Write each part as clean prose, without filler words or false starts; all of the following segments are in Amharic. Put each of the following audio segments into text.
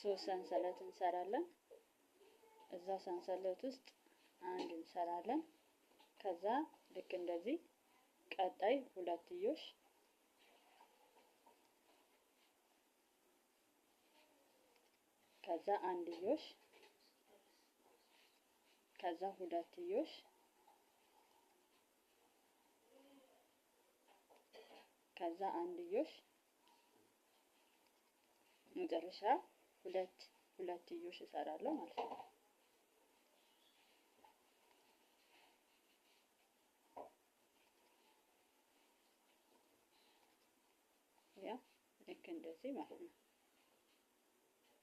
ሶስት ሰንሰለት እንሰራለን። እዛ ሰንሰለት ውስጥ አንድ እንሰራለን። ከዛ ልክ እንደዚህ ቀጣይ ሁለትዮሽ፣ ከዛ አንድዮሽ፣ ከዛ ሁለትዮሽ፣ ከዛ አንድዮሽ፣ መጨረሻ ሁለትዮሽ እሰራለሁ ማለት ነው። ያ ልክ እንደዚህ ማለት ነው።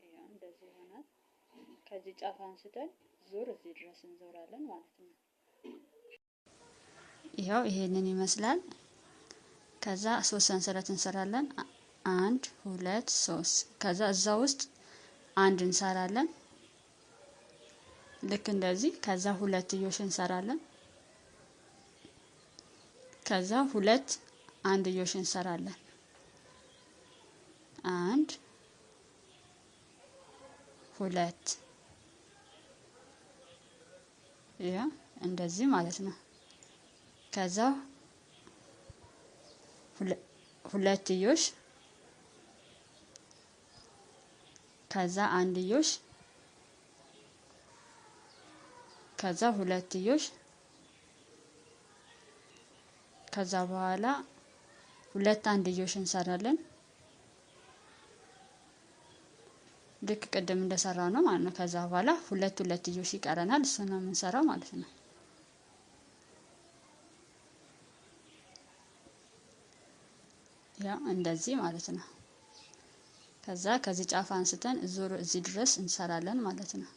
ያ እንደዚህ ይሆናል። ከዚህ ጫፍ አንስተን ዙር እዚህ ድረስ እንዞራለን ማለት ነው። ያው ይሄንን ይመስላል። ከዛ ሶስት ሰንሰለት እንሰራለን። 1 2 3 ከዛ እዛ ውስጥ አንድ እንሰራለን ልክ እንደዚህ። ከዛ ሁለትዮሽ እንሰራለን። ከዛ ሁለት አንድዮሽ እንሰራለን። 1 2 ያ እንደዚህ ማለት ነው። ከዛ ሁለትዮሽ፣ ከዛ አንድዮሽ፣ ከዛ ሁለትዮሽ፣ ከዛ በኋላ ሁለት አንድዮሽ እንሰራለን ልክ ቅድም እንደሰራው ነው ማለት ነው። ከዛ በኋላ ሁለትዮሽ ይቀረናል። እሱ ነው የምንሰራው ማለት ነው። ያ እንደዚህ ማለት ነው። ከዛ ከዚህ ጫፍ አንስተን ዙር እዚህ ድረስ እንሰራለን ማለት ነው።